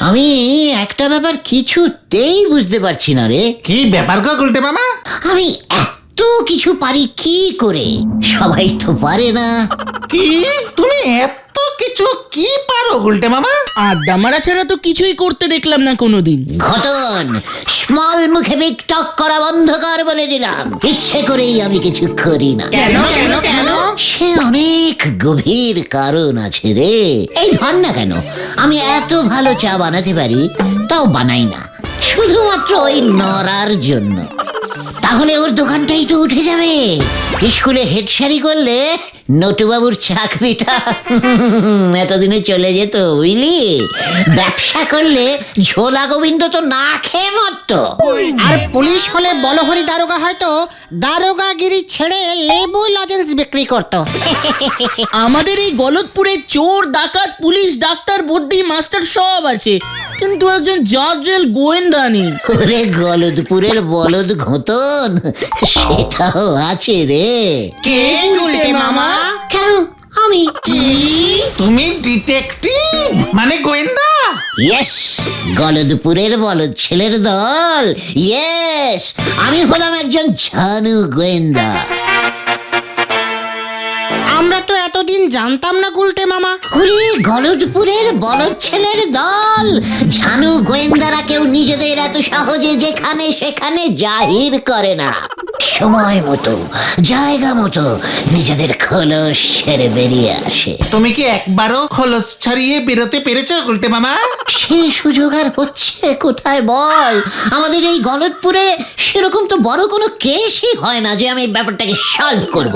আমি একটা ব্যাপার কিছুতেই বুঝতে পারছি না রে। কি ব্যাপার গো গুলটে মামা? আমি এত কিছু পারি কি করে? সবাই তো পারে না। কি তুমি এত কিছু কি পারো গুলটে মামা? আড্ডা মারা ছাড়া তো কিছুই করতে দেখলাম না কোনোদিন। ঘটন, স্মল মুখে বিগ টক করা বন্ধ কর বলে দিলাম। ইচ্ছে করেই আমি কিছু করি না। কেন কেন কেন? সে অনেক গভীর কারণ আছে রে। এই ধর না কেন, আমি এত ভালো চা বানাতে পারি, তাও বানাই না, শুধুমাত্র ওই নড়ার জন্য। তাহলে ওর দোকানটাই তো উঠে যাবে। স্কুলে হেডসারি করলে নটুবাবুর চাকরিটা এতদিনে চলে যেত, বুঝলি? ব্যবসা করলে ঝোলা গোবিন্দ তো না খেয়ে মরতো। আর পুলিশ হলে বলহরি দারোগা হয়তো দারোগাগিরি ছেড়ে লেবু লজেন্স বিক্রি করতো। আমাদের এই গলতপুরে চোর, ডাকাত, পুলিশ, ডাক্তার, বুদ্ধি, মাস্টার সব আছে, কিন্তু একজন জজরেল গোয়েন্দা নেই। ওরে গলদপুরের বলদ ঘোতন, সেটাও আছে রে। কে গুলটে মামা? কেন আমি? কি তুমি ডিটেকটিভ মানে গোয়েন্দা? ইয়েস, গলদপুরের বলদ ছেলের দল। ইয়েস, আমি হলাম একজন ঝানু গোয়েন্দা। আমরা তো এতদিন জানতাম না গুলটে মামা। ওরে গলদপুরের বলদ ছেলের দল, ঝানু গোয়েন্দারা কেউ নিজেদের এত সহজে যেখানে সেখানে জাহির করে না। সময় মতো, জায়গা মতো নিজেদের খোলস ছেড়ে বেরিয়ে আসে। তুমি কি একবারও খোলস ছাড়িয়ে বেরোতে পেরেছো গুলটে মামা? সে সুযোগ আর হচ্ছে কোথায় বল? আমাদের এই গলদপুরে সেরকম তো বড় কোনো কেসই হয় না যে আমি ব্যাপারটাকে সলভ করব।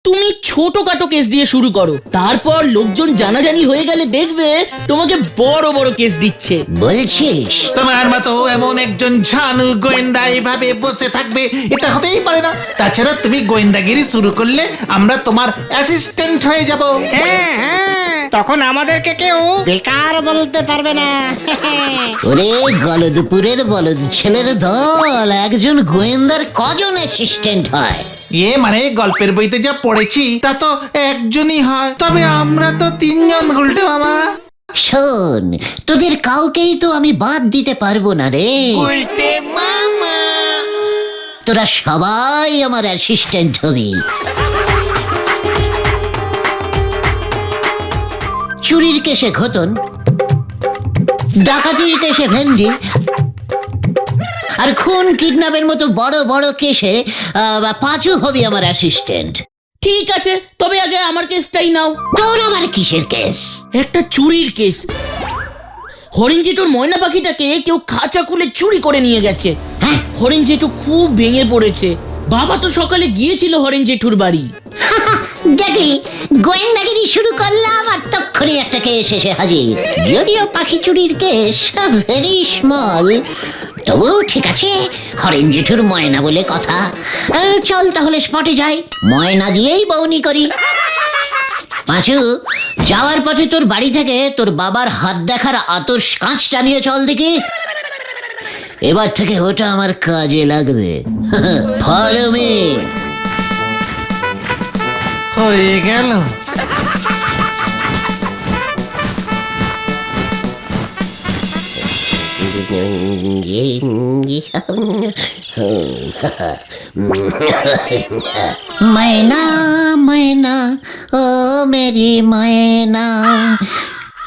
তুমি ছোটখাটো কেস দিয়ে শুরু করো, তারপর লোকজন জানাজানি হয়ে গেলে দেখবে তোমাকে বড় বড় কেস দিচ্ছে। বলছিস? তোমার মতো এমন একজন ঝানু গোয়েন্দা এভাবে বসে থাকবে এটা হতেই পারে না। তাছাড়া তুমি গোয়েন্দাগিরি শুরু করলে আমরা তোমার অ্যাসিস্ট্যান্ট হয়ে যাব। হ্যাঁ হ্যাঁ, তখন আমাদেরকে কেউ বেকার বলতে পারবে না। ওরে গলদপুরের বলদ ছেলের দল, একজন গোয়েন্দার কজন অ্যাসিস্ট্যান্ট হয়? মানে গল্পের বইতে যা পড়েছি তা তো একজনই হয়, তবে আমরা তো তিনজন গুলটে মামা। শোন, তোদের কাউকেই তো আমি বাদ দিতে পারবো না রে। তোরা সবাই আমার অ্যাসিস্ট্যান্ট হবি। চুরির কেসে ঘোতন, ডাকাতির কেসে ভেন্ডি, আর খুন কিডন্যাপের মতো বড় বড় কেসে পাঁচু হবি আমার অ্যাসিস্ট্যান্ট। ঠিক আছে, তবে আগে আমার কেসটাই নাও। তোর আবার কিসের কেস? একটা চুরির কেস। হরিণ জেঠুর ময়না পাখিটাকে কেউ খাঁচা খুলে চুরি করে নিয়ে গেছে। হ্যাঁ? হরিণ জেঠু খুব ভেঙে পড়েছে। বাবা তো সকালে গিয়েছিল হরিণ জেঠুর বাড়ি। দেখলি, গোয়েন্দাগিরি শুরু করলাম আর তক্ষুনি একটা কেস এসে হাজির। যদিও পাখি চুরির কেস ভেরি স্মল, তবু ঠিক আছে, হরেন জেঠুর ময়না বলে কথা। চল তাহলে স্পটে যাই, ময়না দিয়েই বউনি করি। পাঁচু, যাওয়ার পথে তোর বাড়ি থেকে তোর বাবার হাত দেখার আতস কাঁচটা নিয়ে চল দেখি। এবার থেকে ওটা আমার কাজে লাগবে। Follow me. হয়ে গেল। मैना मैना ও মেরি ময়না।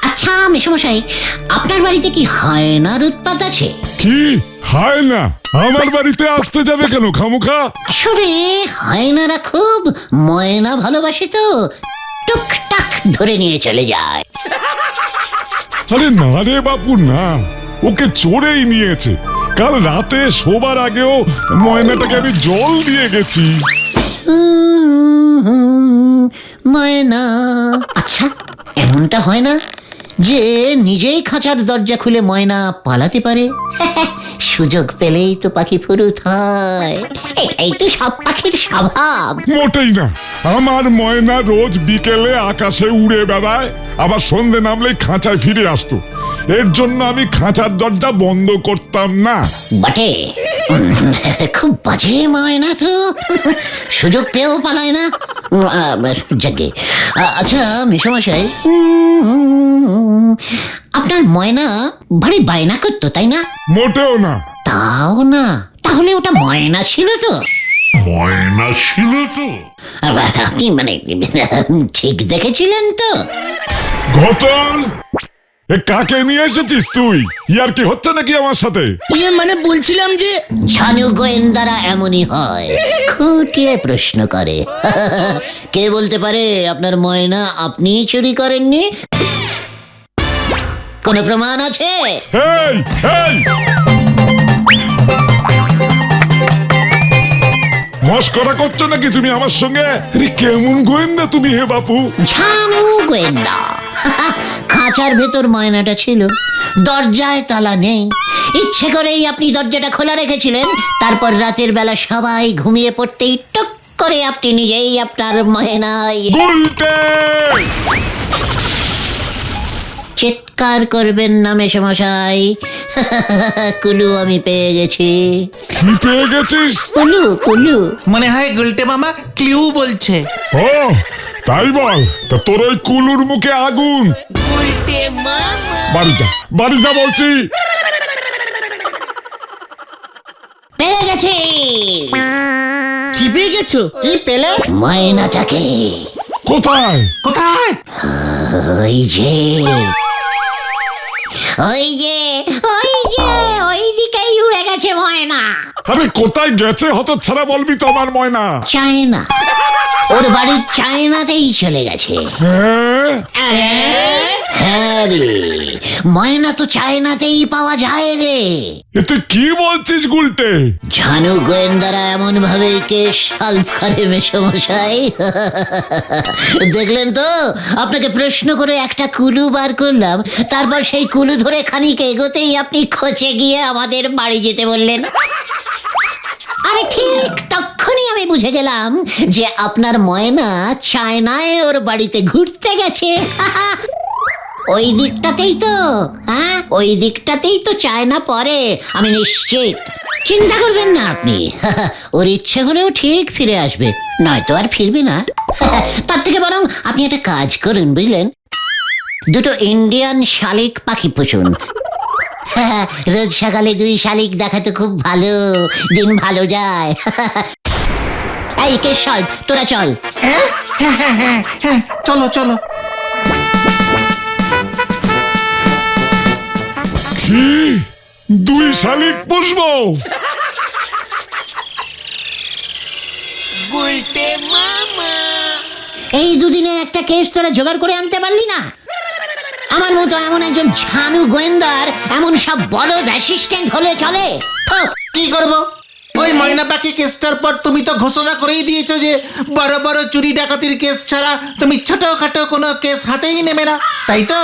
আচ্ছা মেশমশাই, আপনার বাড়িতে কি হায়নার উৎপাত আছে? কি হায় না? আমার বাড়িতে আসতে যাবে কেন খামুখা? আসলে হায়নারা খুব ময়না ভালোবাসে তো, টুকটাক ধরে নিয়ে চলে যায়। আরে না রে বাপু না, ওকে চোরেই নিয়েছে। কাল রাতে শোবার আগেও ময়নাটাকে আমি জল দিয়ে গেছি। ময়না। আচ্ছা, এমনটা হয় না যে নিজেই খাঁচার দরজা খুলে ময়না পালাতে পারে? সুযোগ পেলেই তো পাখি ফুরুত হয়, এটাই তো সব পাখির স্বভাব। মোটেই না, আমার ময়না রোজ বিকেলে আকাশে উড়ে বেড়ায়, আবার সন্ধে নামলে খাঁচায় ফিরে আসতো। এর জন্য আমি খাঁচার দরজা বন্ধ করতাম না। বটে, খুব বাজে ময়না তো, সুযোগ পেয়েও পালায় না। যাকে আচ্ছা মেশামশাই, আপনার ময়না ভারী বায়না করতো তাই না? মোটেও না। তাও না? তাহলে ওটা ময়না ছিল তো? ময়না ছিল তো? আপনি মানে ঠিক দেখেছিলেন তো? ঘটন, এ কাকে নিয়ে এসেছিস তুই? ইয়ার কি হচ্ছে নাকি আমার সাথে? মানে বলছিলাম যে ছানু গোয়েন্দারা এমনই হয়, খুঁটিয়ে প্রশ্ন করে। কে বলতে পারে আপনার ময়না আপনি চুরি করেননি? কোনো প্রমাণ আছে? এই এই, মস্করা করছো নাকি তুমি আমার সঙ্গে? আরে কেমন গোয়েন্দা তুমি হে বাপু? ছানু গোয়েন্দা। খাঁচার ভেতর ময়নাটা ছিল, দরজায় তালা নেই। ইচ্ছে করেই আপনি দরজাটা খোলা রেখেছিলেন, তারপর রাতের বেলা সবাই ঘুমিয়ে পড়তেই টক করে আপনি নিজেই আপনার ময়নায়। উল্টে চিৎকার করবেন না মেশামশাই, কুলু আমি পেয়ে গেছি। কি পেয়ে গেছিস? কুলু কুলু। মনে হয় গুলটে মামা ক্লিউ বলছে। ও তাই বল, তা তোর ওই কুলুর মুখে আগুন। বাড়ি যা, বাড়ি যা বলছি। পেয়ে গেছি। কি পেয়ে গেছো? কি পেলে? ময়নাটাকে। কোথায়? কোথায়? ওই যে ওই যে ওই যে ওই দিকেই উড়ে গেছে ময়না। আরে কোথায় গেছে হতচ্ছাড়া, বলবি তো আমার ময়না? চায়না, ওর বাড়ির চায়নাতেই চলে গেছে। হ্যাঁ রে, ময়না তো চায়নাতেই পাওয়া যায় রে। এ তুই কি বলছিস গুলটে? ঝানু গোয়েন্দারা এমন ভাবে কেস সলভ করে মেশামশাই। দেখলেন তো, আপনাকে প্রশ্ন করে একটা কুলু বার করলাম, তারপর সেই কুলু ধরে খানিক এগোতেই আপনি খোঁচে গিয়ে আমাদের বাড়ি যেতে বললেন। আরে ঠিক তখনই আমি বুঝে গেলাম যে আপনার ময়না চায়নায় ওর বাড়িতে ঘুরতে গেছে। ওই দিকটাতেই তো, হ্যাঁ ওই দিকটাতেই তো চায়না পড়ে, আমি নিশ্চিত। চিন্তা করবেন না আপনি, ওর ইচ্ছে হলেও ঠিক ফিরে আসবে, নয়তো আর ফিরবে না। তার থেকে বরং আপনি একটা কাজ করুন বুঝলেন, দুটো ইন্ডিয়ান শালিক পাখি পুষুন। রোজ সকালে 2 শালিক দেখাতে খুব ভালো, দিন ভালো যায়। এই কে সল, তোরা চল। হ্যাঁ চলো চলো। কি 2 শালিক পুষবো? এই দুদিনে একটা কেস তোরা জোগাড় করে আনতে পারলি না? আমার মতো এমন একজন ঝানু গোয়েন্দার এমন সব বড় অ্যাসিস্ট্যান্ট হলে চলে? কি করব? ওই ময়না পাখি কেসটার পর তুমি তো ঘোষণা করেই দিয়েছো যে বড় বড় চুরি ডাকাতির কেস ছাড়া তুমি ছোটখাটো কোনো কেস হাতেই নেবে না, তাই তো?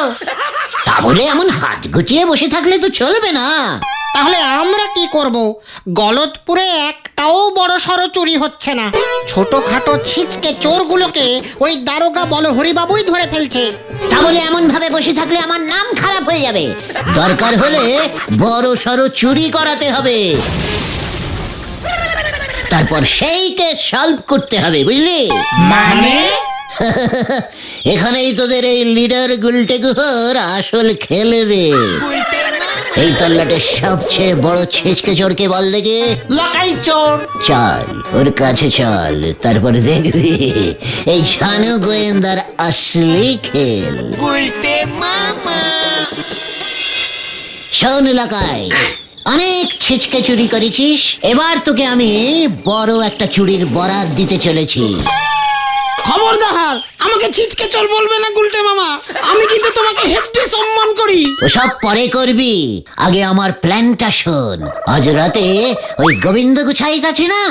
তা বলে এমন হাত গুটিয়ে বসে থাকলে তো চলবে না। তাহলে আমরা কি করব? গলতপুরে একটাও বড় সড়ো চুরি হচ্ছে না। ছোটখাটো ছিচকে চোরগুলোকে ওই দারোগা বলহরিবাবুই ধরে ফেলছে। তা বলে এমন ভাবে বসে থাকলে আমার নাম খারাপ হয়ে যাবে। দরকার হলে বড় সড়ো চুরি করাতে হবে, তারপর সেই কেস সলভ করতে হবে, বুঝলি? মানে এখানেই তোদের এই লিডার গুলটে গুহর আসল খেল রে। এই তল্লাটের সবচেয়ে বড় ছেচকে চোরকে বল দেখে। লাকাই চোর। চল ওর কাছে চল, তারপর দেখবি এই ঝানু গোয়েন্দার আসলি খেল। শোন এলাকায়, অনেক ছিচকে চুরি করেছিস, এবার তোকে আমি বড় একটা চুরির বরাত দিতে চলেছি। খবরদার, আমাকে ছিচকে চোর বলবে না গুলটে মামা, আমি কিন্তু তোমাকে হেব্বি সম্মান করি। ওসব পরে করবি, আগে আমার প্ল্যানটা শোন। আজ রাতে ওই গোবিন্দ গুছাইত আছে না,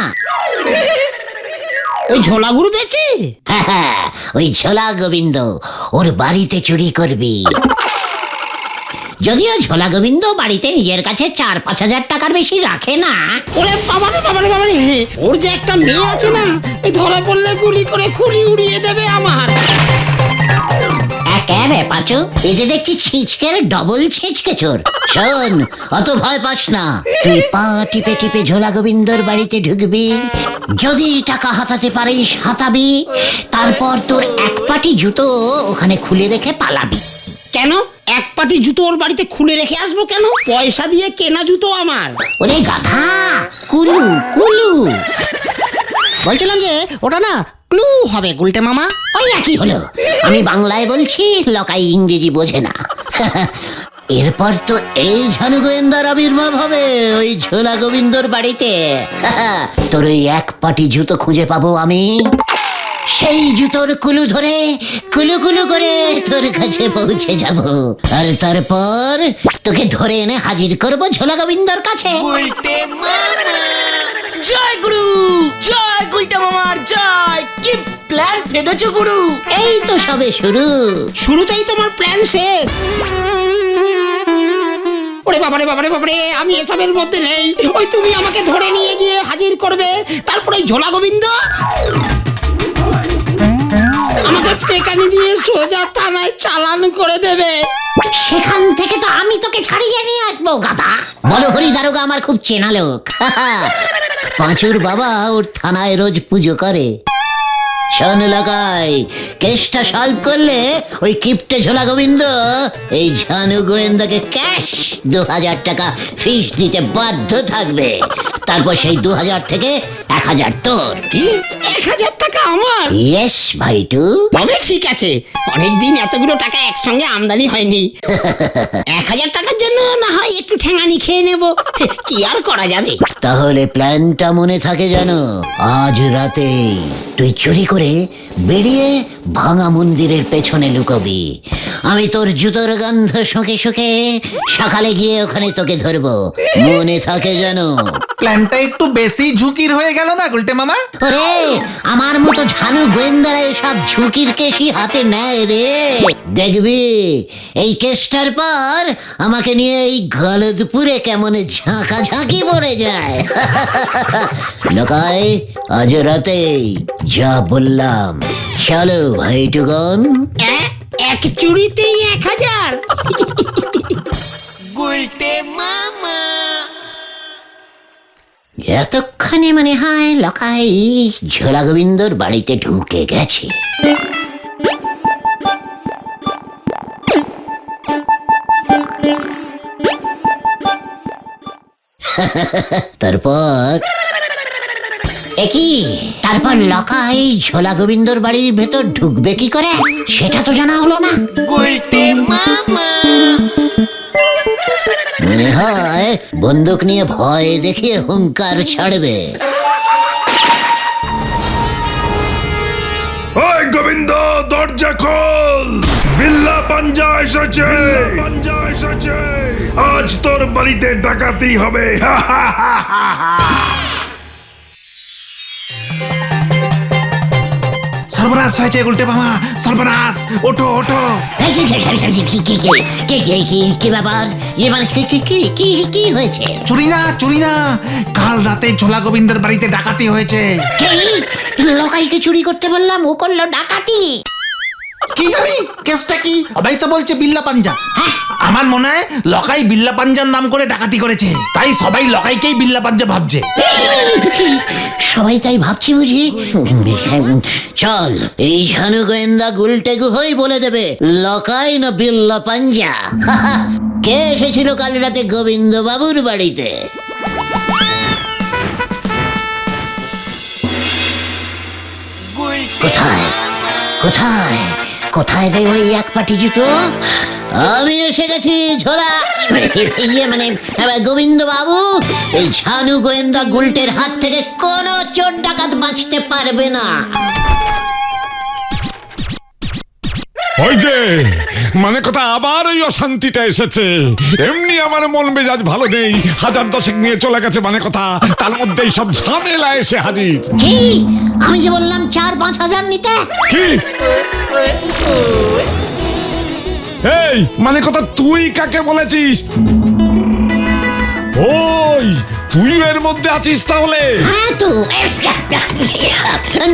ওই ঝোলাগুড়ু বেচে? হ্যাঁ, ওই ঝোলা গোবিন্দ, ওর বাড়িতে চুরি করবি। যদিও ঝোলা গোবিন্দ বাড়িতে নিজের কাছে 4-5 হাজার টাকার বেশি রাখে না। ওরে বাবারে বাবারে বাবারে, ওর যে একটা মেয়ে আছে না, ধরা পড়লে গুলি করে খুলি উড়িয়ে দেবে আমার। একেবারে রে পাচু, এই যে দেখছি ছিচকের ডবল ছিচকে চোর। শোন, অত ভয় পাস না। তুই পা টিপে টিপে ঝোলা গোবিন্দর বাড়িতে ঢুকবি, যদি টাকা হাতাতে পারিস হাতাবি, তারপর তোর এক পাটি জুতো ওখানে খুলে রেখে পালাবি। কেন এক পাটি জুতো ওর বাড়িতে খুলে রেখে আসবো কেন? পয়সা দিয়ে কেনা জুতো আমার। ওরে গাধা, কুলু কুলু। বলছিলাম যে ওটা না ক্লু হবে গুলটে মামা। ওই একই হলো, আমি বাংলায় বলছি, লকাই ইংরেজি বোঝে না। এরপর তো এই ঝানু গোয়েন্দার আবির্ভাব হবে ওই ঝোলা গোবিন্দর বাড়িতে। তোর ওই এক পাটি জুতো খুঁজে পাবো আমি, সেই জুতোর কুলু ধরে কুলু কুলু করে তোর কাছে পৌঁছে যাব, আর তারপর তোকে ধরে এনে হাজির করবো ঝোলা গোবিন্দর কাছে। জয় গুরু, জয় গুলটা মামার জয়। কি প্ল্যান ফেলেছো গুরু? এই তো সবে শুরু। শুরুতেই তোমার প্ল্যান শেষ। ওরে বাবারে বাবারে বাবারে, আমি এসবের মধ্যে নেই। ওই তুমি আমাকে ধরে নিয়ে গিয়ে হাজির করবে, তারপরে ঝোলা গোবিন্দ আমাকে পেটানি দিয়ে সোজা থানায় চালান করে দেবে। সেখান থেকে তো আমি তোকে ছাড়িয়ে নিয়ে আসবো গাধা। বলো হরি দারোগা আমার খুব চেনা লোক। পাঁচুর বাবা ওর থানায় রোজ পুজো করে। শোন লাগাই, কেসটা সলভ করলে ওই কিপটে ঝোলা গোবিন্দ এই ঝানু গোয়েন্দাকে ক্যাশ 2000 টাকা ফিস দিতে বাধ্য থাকবে। তারপর সেই 2000 থেকে 1000 তোর। কি 1000 টাকা আমার? ইয়েস ভাইটু। তবে ঠিক আছে, অনেকদিন এতগুলো টাকা একসঙ্গে আমদানি হয়নি। 1000 টাকার জন্য না হয় একটু ঠেঙানি খেয়ে নেব, কি আর করা যাবে। তাহলে প্ল্যানটা মনে থাকে জানো, আজ রাতে তুই চুরি করে বেরিয়ে ভাঙা মন্দিরের পেছনে লুকোবি। আমি তোর জুতোর গন্ধ শুকে শুকে সকালে গিয়ে ওখানে তোকে ধরবো, মনে থাকে জানো। প্ল্যানটা একটু বেশি ঝুঁকির হয়ে গেল না গুলটে মামা? ওরে, আমার মতো ঝানু গোয়েন্দারা এসব ঝুঁকির কেসই হাতে নেয় রে। দেখবি এই কেসটার পর আমাকে নিয়ে এই গলদপুরে কেমন ঝাঁকাঝাঁকি পড়ে যায়। লোকাই, আজ রাতেই যা বললাম। চলো ভাইটুগন। এক চুরিতেই 1000? এতক্ষণে মনে হয় লকাই ঝোলা গোবিন্দর বাড়িতে ঢুকে গেছে। তারপর তারপর লকাই ঝোলা গোবিন্দর বাড়ির ভেতর ঢুকবে কি করে সেটা তো জানা হলো না। মনে হয় বন্দুক নিয়ে ভয় দেখিয়ে হুঙ্কার ছাড়বে। ওই গোবিন্দ, দরজা খোল, বিল্লা পাঞ্জা এসেছে, আজ তোর বাড়িতে ডাকাতি হবে। সর্বনাশ হয়েছে গুলটে মামা, সর্বনাশ। ওঠো ওঠো। কি ব্যাপার? মানে কি হয়েছে? চুরি না, চুরি না, কাল রাতে ঝোলা গোবিন্দের বাড়িতে ডাকাতি হয়েছে। লকাইকে চুরি করতে বললাম, ও করলো ডাকাতি। কি জানি কেসটা কি, সবাই তো বলছে বিল্লা পাঞ্জা। আমার মনে হয় লকাই বিল্লা পাঞ্জার নাম করে ডাকাতি করেছে, তাই সবাই লকাইকেই বিল্লা পাঞ্জা ভাবছে। সবাই তাই ভাবছি বুঝি। চল, এই ঝানু গোয়েন্দা গুলটে গুহই বলে দেবে লকাই না বিল্লা পাঞ্জা। কে এসেছিল কাল রাতে গোবিন্দ বাবুর বাড়িতে? কোথায় কোথায় কোথায় রে ওই এক পাটি জুতো? আমি এসে গেছি ঝোলা, মানে গোবিন্দ বাবু। এই ঝানু গোয়েন্দা গুলটের হাত থেকে কোনো চোর ডাকাত বাঁচতে পারবে না। ওই যে মানে কথা, আবার ওই অশান্তিটা এসেছে। এমনি আমার মন মেজাজ ভালো নেই, 1000 নিয়ে চলে গেছে মানে কথা, তার মধ্যেই সব ঝামেলা এসে হাজির। কি? আমি যে বললাম 4-5 হাজার নিতে। কি? এই মানে কথা, তুই কাকে বলেছিস? ওই তুইও এর মধ্যে আছিস তাহলে? হ্যাঁ তো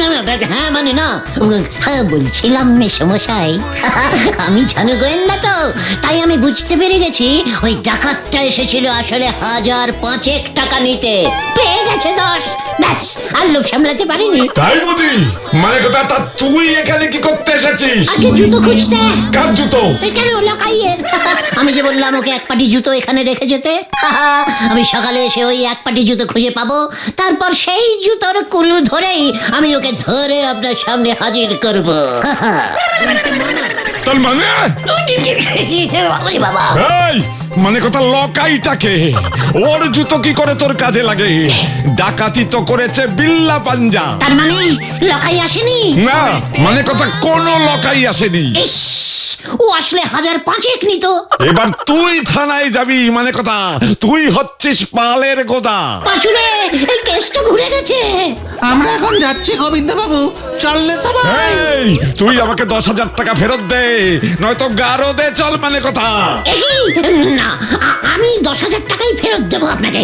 না, হ্যাঁ মানে না, হ্যাঁ বলছিলাম মেসমশাই, আমি জানো গোয়েন্দা তো, তাই আমি বুঝতে পেরে গেছি ওই ডাকাতটা এসেছিল আসলে 1,005 টাকা নিতে, পেয়ে গেছে 10, ব্যাস আর লোভ সামলাতে পারিনি। তাই বুঝি? মানে কথা, তা তুই এখানে কি করতে এসেছিস? আগে জুতো খুঁজতে। কার জুতো? কেন লকাইয়ের? আমি যে বললাম ওকে এক পাটি জুতো এখানে রেখে যেতে, আমি সকালে এসে ওই এক পাটি জুতো খুঁজে পাবো, তারপর সেই জুতোর কুলু ধরেই আমি ওকে ধরে আপনার সামনে হাজির করব। তার মানে? ওরে বাবা, এই, মানে কথা, লকাইটাকে, ওর জুতো কি করে তোর কাজে লাগে? ডাকাতি তো করেছে বিল্লা পাঞ্জা। তার মানে লকাই আসেনি? না, মানে কথা, কোনো লকাই আসেনি। ইস, ও আসলে 1,005 নিত। এবার তুই থানায় যাবি, মানে কথা, তুই হচ্ছিস পালের গোদা। পাঁচুরে, এই কেসটা ঘুরে গেছে। আমরা এখন যাচ্ছি গোবিন্দ বাবু, চললে সবাই। এই, তুই আমাকে 10,000 টাকা ফেরত দে, নয়তো গারো দে চল, মানে কথা। এই, না, আমি 10,000 টাকাই ফেরত দেবো আপনাকে।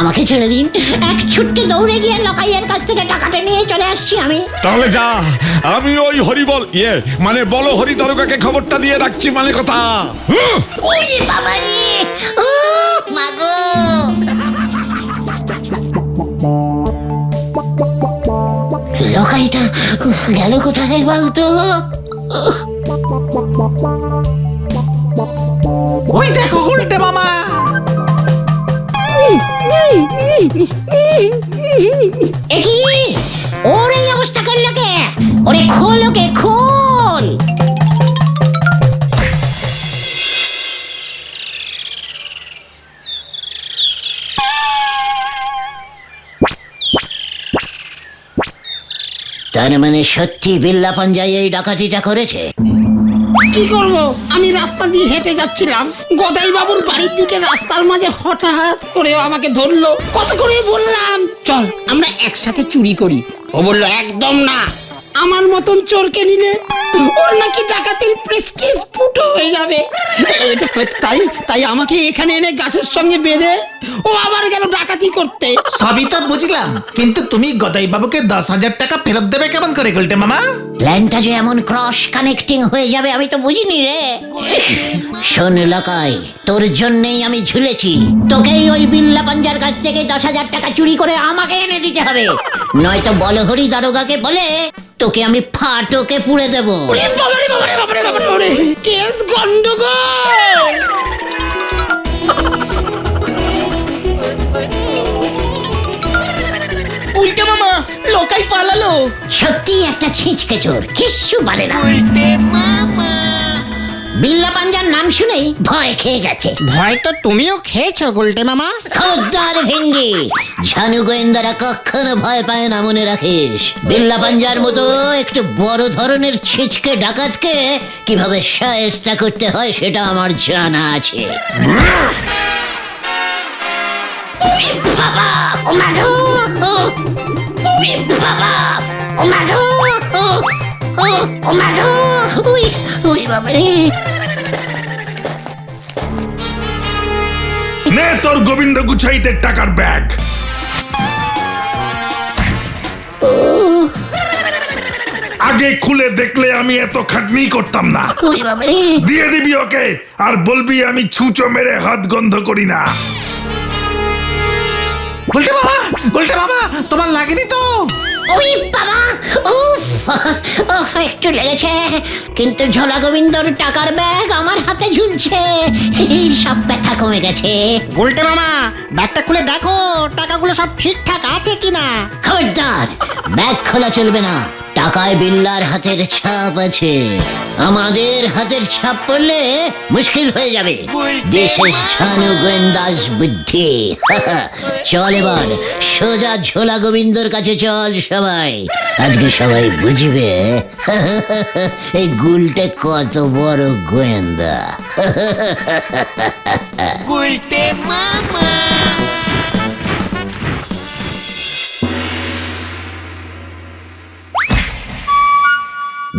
আমাকে ছেড়ে দিন, এক ছুট্টে দৌড়ে গিয়ে লকাইয়ের কাছ থেকে টাকাটা নিয়ে চলে আসছি আমি। তাহলে যা, আমি ওই হরিবল মানে বলো হরি দারোগাকে খবরটা দিয়ে রাখছি, মানে কথা। ওই বাবারে, ও মাগো, লকাইটা গেল কোথায় বলতো? ওই দেখো উল্টে মামা। একি ওর এই অবস্থা করলো কে? ওরে খোল, ওকে খোল। তার মানে সত্যি বিল্লা পাঞ্জাই এই ডাকাতিটা করেছে? কি করব? আমি রাস্তা দিয়ে হেঁটে যাচ্ছিলাম, গদাই বাবুর বাড়ির দিকে রাস্তার মাঝে হঠাৎ করে আমাকে ধরলো। কত করে বললাম চল আমরা একসাথে চুরি করি, ও বললো একদম না, আমার মতন চোরকে নিলে ওর নাকি ডাকাতির প্রেস্টিজ ফুটো হয়ে যাবে। তাই তাই আমাকে এখানে এনে গাছের সঙ্গে বেঁধে ও আবার গেল ডাকাতি করতে। সবই তো বুঝলাম, কিন্তু তুমি গদাই বাবুকে 10,000 টাকা ফেরত দেবে কেমন করে গুলটে মামা? প্ল্যানটা যে এমন ক্রস কানেক্টিং হয়ে যাবে আমি তো বুঝিনি রে। শোন লকাই, তোর জন্যই আমি ঝুলেছি, তোকেই ওই বিল্লা পাঞ্জার কাছ থেকে 10,000 টাকা চুরি করে আমাকে এনে দিতে হবে, নয়তো বলহরি দারোগাকে বলে তোকে আমি ফাটকে পুড়ে দেবো। ওরে বাবারে বাবারে বাবারে বাবারে, কেস গন্ডগোল। উল্টে মামা, লোকাই পালালো। সত্যি একটা ছিঁচকে চোর, কিচ্ছু পারে না। বিল্লা পাঞ্জার নাম শুনেই ভয় খেয়ে গেছে। ভয় তো তুমিও খেয়েছো গুলটে মামা। খবরদার ভেন্ডি, ঝানু গোয়েন্দারা কখনো ভয় পায় না, মনে রাখিস। বিল্লা পাঞ্জার মতো একটু বড় ধরনের ছিচকে ডাকাতকে কিভাবে শায়েস্তা করতে হয় সেটা আমার জানা আছে। বাবা, ও মাধু, বাবা, ও মাধু, ও মাধু, ওই বাবারে। নে তোর গোবিন্দ গুছাইতে টাকার ব্যাগ। আগে খুলে দেখলে আমি এত খাটনি করতাম না। ওই বাবারে, দিয়ে দিবি ওকে, আর বলবি আমি ছুঁচো মেরে হাত গন্ধ করি না। গুলটে মামা, গুলটে মামা, তোমার লাগেনি তো? ওই বাবা, উফ, একটু লেগেছে, কিন্তু ঝোলা গোবিন্দর টাকার ব্যাগ আমার হাতে ঝুলছে, সব ব্যথা কমে গেছে। গুলটে মামা, ব্যাগটা খুলে দেখো টাকাগুলো সব ঠিকঠাক আছে কিনা। খবরদার, ব্যাগ খোলা চলবে না, টাকায় বিল্লার হাতের ছাপ আছে, আমাদের হাতের ছাপ পড়লে মুশকিল হয়ে যাবে। দেশের ছানু গোয়েন্দাস বুদ্ধি। চল এবার সোজা ঝোলা গোবিন্দর কাছে চল সবাই, আজকে সবাই বুঝবে এই গুলটে কত বড় গোয়েন্দা।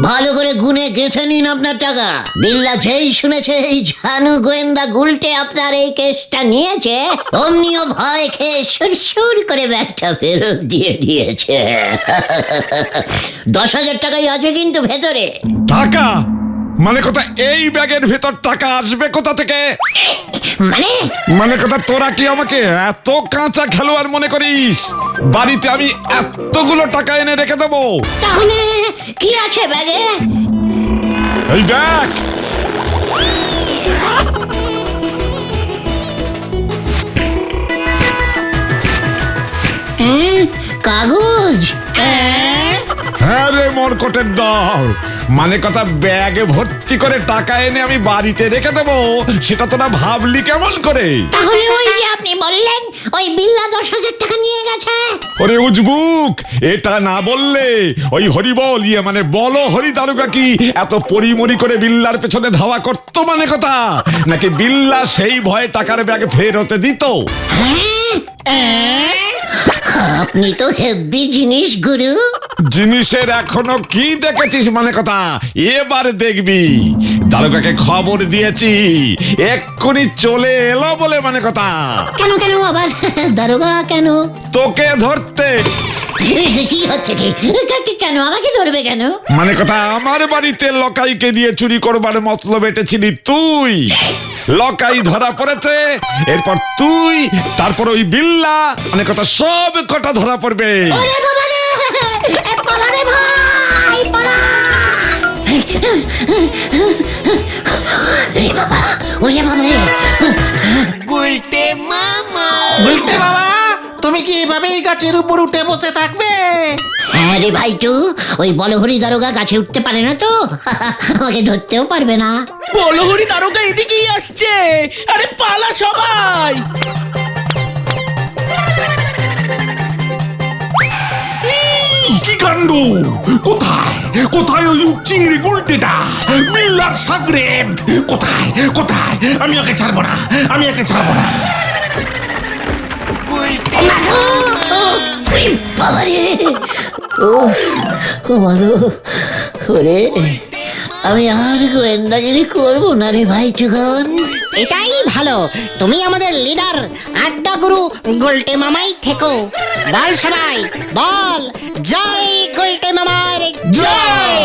ভালো করে গুনে গেঁথে নিন আপনার টাকা। বিল্লা যেই শুনেছে এই ঝানু গোয়েন্দা গুলটে আপনার এই কেসটা নিয়েছে, অমনিও ভয় খেয়ে সুরসুর করে ব্যাগটা ফেরত দিয়ে দিয়েছে। 10,000 টাকাই আছে কিন্তু ভেতরে। টাকা মানে কথা, এই ব্যাগের ভেতর টাকা আসবে কোথা থেকে? মানে কথা, তোরা কি আমাকে এত কাঁচা খেলোয়াড় মনে করিস? বাড়িতে আমি এতগুলো টাকা এনে রেখে দেবো? তাহলে কি আছে ব্যাগে? এই দেখ, কাগজ। হ্যাঁ রে মরকটের দল, মানে কথা ব্যাগে ভর্তি করে টাকা এনে আমি বাড়িতে রেখে দেবো, সেটা তোরা ভাবলি কেমন করে? তাহলে ওই যে আপনি বললেন ওই বিল্লা 10,000 টাকা নিয়ে গেছে। ওরে উজবুক, এটা না বললে ওই হরিবল মানে বলো হরি দারোগা কি এত পরিমরি করে বিল্লার পেছনে ধাওয়া করতো মানে কথা, নাকি বিল্লা সেই ভয়ে টাকার ব্যাগ ফেরতে দিত? আপনি তো হেভি জিনিস গুরু। জিনিসের এখনো কি দেখেছিস মানে কথা, এবার দেখবি। দারোগাকে খবর দিয়েছি, এক্ষুনি চলে এলো বলে মানে কথা। কেন আবার দারোগা কেন? তোকে ধরতে। কি হচ্ছে কি? কেন আমাকে ধরবে কেন? মানে কথা, আমার বাড়িতে লকাইকে দিয়ে চুরি করবার মতলব এটেছিলি তুই। লকাই ধরা পড়েছে, এরপর তুই, তারপর ওই বিল্লা, মানে কথা সব কটা ধরা পড়বে। ওরে বাবা রে, পালা রে ভাই, পালা। ওরে বাবা, ওরে বাবা রে। গুলটে বাবা, তুমি কি এভাবেই গাছের উপর উঠে বসে থাকবে? হ্যাঁ রে ভাইটু, ওই বলহরি দারোগা গাছে উঠতে পারে না তো, আমাকে ধরতেও পারবে না। বলহরি তারকা এদিকেই আসছে, আরে পালা সবাই। কি কাণ্ড! কোথায় কোথায় ওই চিংড়ি গুলটেটা, বিল্লার সাগরেদ? কোথায় কোথায়? আমি ওকে ছাড়বো না, আমি ওকে ছাড়বো না। বাবা রে, ও মাগো, ওরে, আমি আর গোয়েন্দাগিরি করবো না রে ভাইটুগন। এটাই ভালো, তুমি আমাদের লিডার আড্ডা গুরু গোলটে মামাই থেকো। বল সবাই, বল জয় গোলটে মামার জয়।